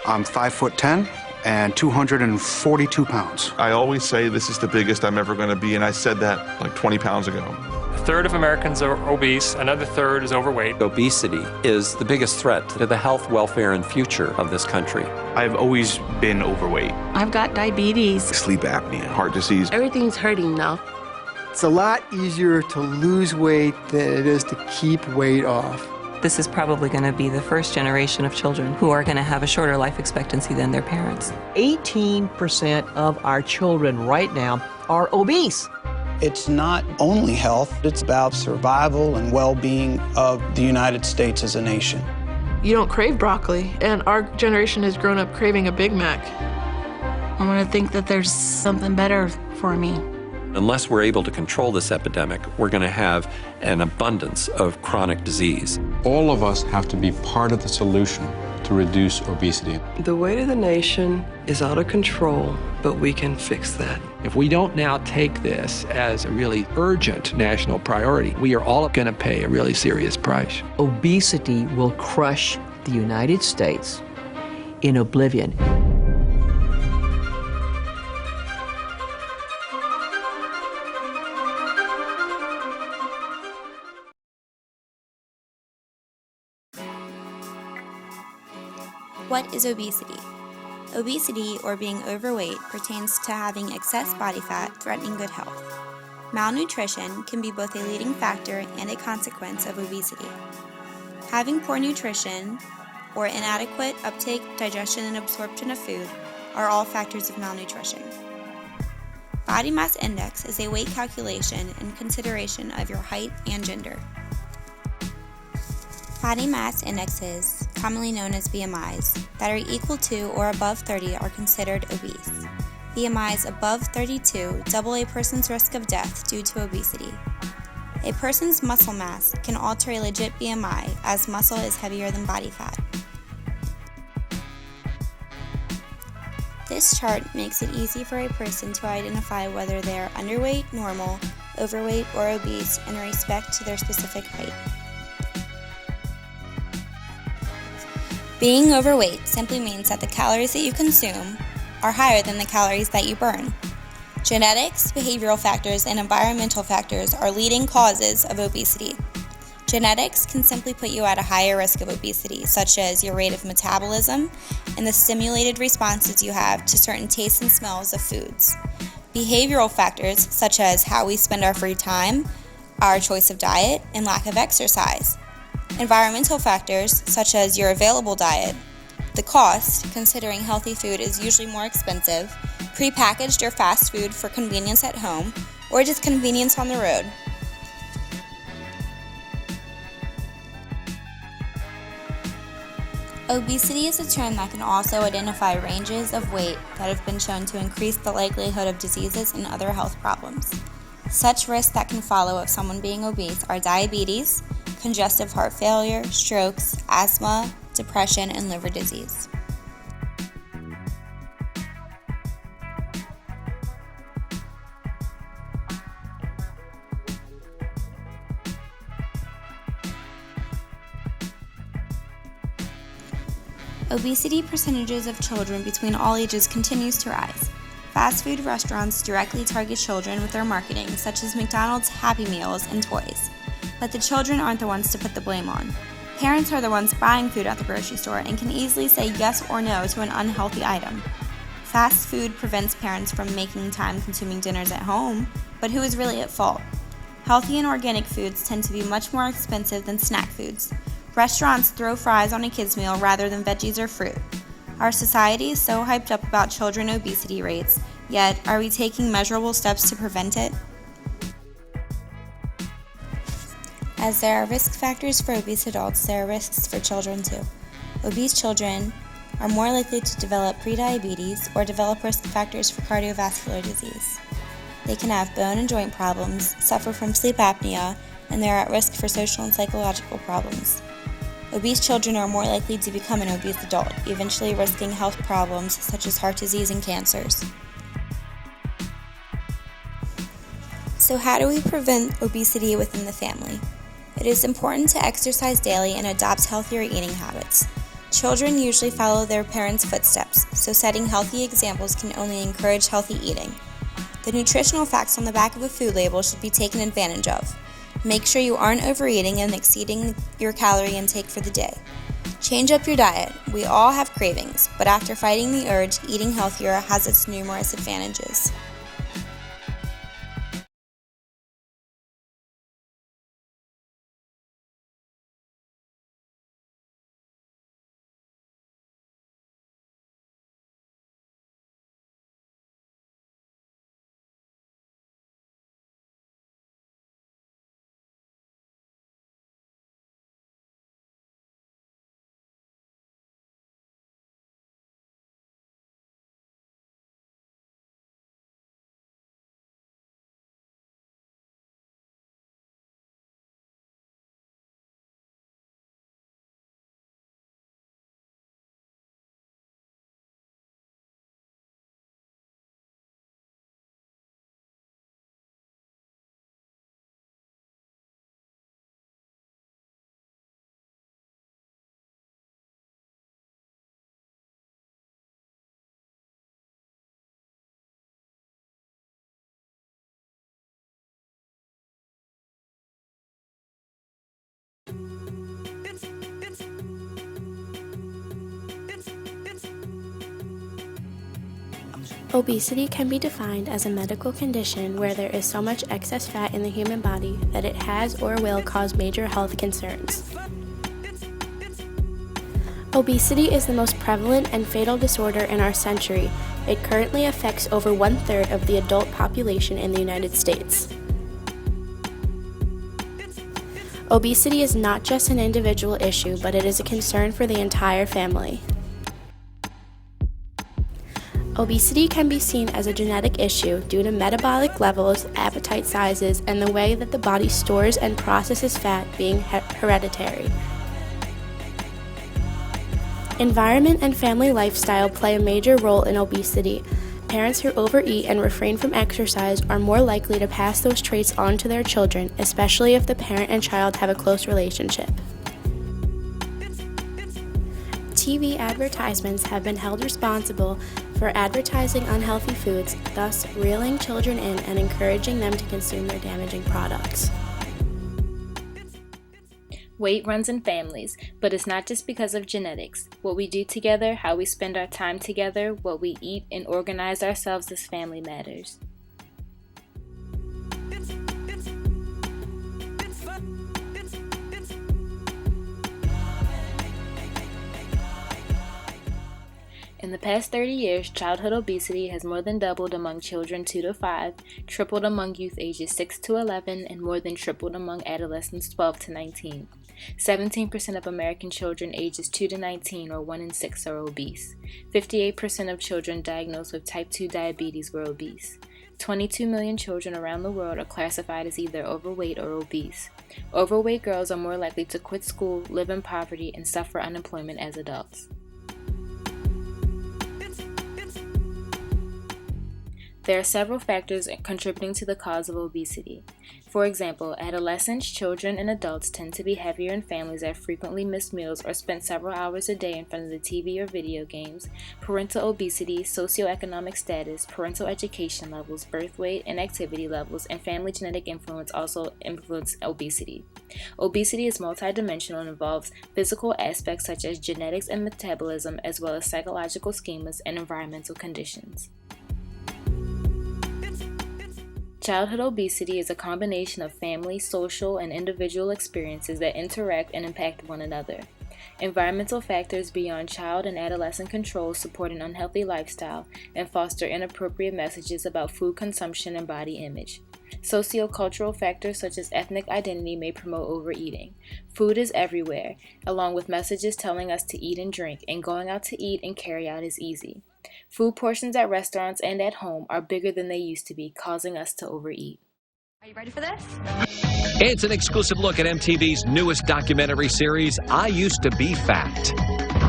I'm 5'10" and 242 pounds. I always say this is the biggest I'm ever going to be, and I said that like 20 pounds ago. A third of Americans are obese, another third is overweight. Obesity is the biggest threat to the health, welfare, and future of this country. I've always been overweight. I've got diabetes. Sleep apnea, heart disease. Everything's hurting now. It's a lot easier to lose weight than it is to keep weight off. This is probably going to be the first generation of children who are going to have a shorter life expectancy than their parents. 18% of our children right now are obese. It's not only health, it's about survival and well-being of the United States as a nation. You don't crave broccoli, and our generation has grown up craving a Big Mac. I want to think that there's something better for me. Unless we're able to control this epidemic, we're going to have an abundance of chronic disease. All of us have to be part of the solution to reduce obesity. The weight of the nation is out of control, but we can fix that. If we don't now take this as a really urgent national priority, we are all going to pay a really serious price. Obesity will crush the United States in oblivion. What is obesity? Obesity, or being overweight, pertains to having excess body fat threatening good health. Malnutrition can be both a leading factor and a consequence of obesity. Having poor nutrition or inadequate uptake, digestion, and absorption of food are all factors of malnutrition. Body mass index is a weight calculation in consideration of your height and gender. Body mass indexes, commonly known as BMIs, that are equal to or above 30 are considered obese. BMIs above 32 double a person's risk of death due to obesity. A person's muscle mass can alter a legit BMI, as muscle is heavier than body fat. This chart makes it easy for a person to identify whether they are underweight, normal, overweight, or obese in respect to their specific height. Being overweight simply means that the calories that you consume are higher than the calories that you burn. Genetics, behavioral factors, and environmental factors are leading causes of obesity. Genetics can simply put you at a higher risk of obesity, such as your rate of metabolism and the stimulated responses you have to certain tastes and smells of foods. Behavioral factors, such as how we spend our free time, our choice of diet, and lack of exercise. Environmental factors, such as your available diet, the cost, considering healthy food is usually more expensive, prepackaged or fast food for convenience at home, or just convenience on the road. Obesity is a term that can also identify ranges of weight that have been shown to increase the likelihood of diseases and other health problems. Such risks that can follow of someone being obese are diabetes, congestive heart failure, strokes, asthma, depression, and liver disease. Obesity percentages of children between all ages continues to rise. Fast food restaurants directly target children with their marketing, such as McDonald's Happy Meals and toys. But the children aren't the ones to put the blame on. Parents are the ones buying food at the grocery store and can easily say yes or no to an unhealthy item. Fast food prevents parents from making time-consuming dinners at home, but who is really at fault? Healthy and organic foods tend to be much more expensive than snack foods. Restaurants throw fries on a kid's meal rather than veggies or fruit. Our society is so hyped up about children obesity rates, yet are we taking measurable steps to prevent it? As there are risk factors for obese adults, there are risks for children too. Obese children are more likely to develop prediabetes or develop risk factors for cardiovascular disease. They can have bone and joint problems, suffer from sleep apnea, and they are at risk for social and psychological problems. Obese children are more likely to become an obese adult, eventually risking health problems such as heart disease and cancers. So how do we prevent obesity within the family? It is important to exercise daily and adopt healthier eating habits. Children usually follow their parents' footsteps, so setting healthy examples can only encourage healthy eating. The nutritional facts on the back of a food label should be taken advantage of. Make sure you aren't overeating and exceeding your calorie intake for the day. Change up your diet. We all have cravings, but after fighting the urge, eating healthier has its numerous advantages. Obesity can be defined as a medical condition where there is so much excess fat in the human body that it has or will cause major health concerns. Obesity is the most prevalent and fatal disorder in our century. It currently affects over 1/3 of the adult population in the United States. Obesity is not just an individual issue, but it is a concern for the entire family. Obesity can be seen as a genetic issue due to metabolic levels, appetite sizes, and the way that the body stores and processes fat being hereditary. Environment and family lifestyle play a major role in obesity. Parents who overeat and refrain from exercise are more likely to pass those traits on to their children, especially if the parent and child have a close relationship. TV advertisements have been held responsible for advertising unhealthy foods, thus reeling children in and encouraging them to consume their damaging products. Weight runs in families, but it's not just because of genetics. What we do together, how we spend our time together, what we eat, and organize ourselves as family matters. In the past 30 years, childhood obesity has more than doubled among children 2 to 5, tripled among youth ages 6 to 11, and more than tripled among adolescents 12 to 19. 17% of American children ages 2 to 19, or 1 in 6, are obese. 58% of children diagnosed with type 2 diabetes were obese. 22 million children around the world are classified as either overweight or obese. Overweight girls are more likely to quit school, live in poverty, and suffer unemployment as adults. There are several factors contributing to the cause of obesity. For example, adolescents, children, and adults tend to be heavier in families that frequently miss meals or spend several hours a day in front of the TV or video games. Parental obesity, socioeconomic status, parental education levels, birth weight and activity levels, and family genetic influence also influence obesity. Obesity is multidimensional and involves physical aspects such as genetics and metabolism, as well as psychological schemas and environmental conditions. Childhood obesity is a combination of family, social, and individual experiences that interact and impact one another. Environmental factors beyond child and adolescent control support an unhealthy lifestyle and foster inappropriate messages about food consumption and body image. Sociocultural factors such as ethnic identity may promote overeating. Food is everywhere, along with messages telling us to eat and drink, and going out to eat and carry out is easy. Food portions at restaurants and at home are bigger than they used to be, causing us to overeat. Are you ready for this? It's an exclusive look at MTV's newest documentary series, I Used to Be Fat.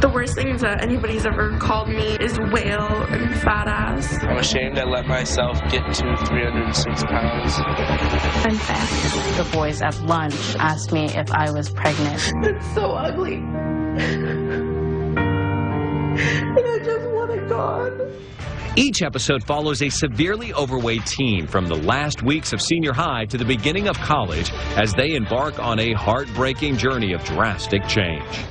The worst things that anybody's ever called me is whale and fat ass. I'm ashamed I let myself get to 306 pounds. I'm fat. The boys at lunch asked me if I was pregnant. It's so ugly. God. Each episode follows a severely overweight teen from the last weeks of senior high to the beginning of college as they embark on a heartbreaking journey of drastic change.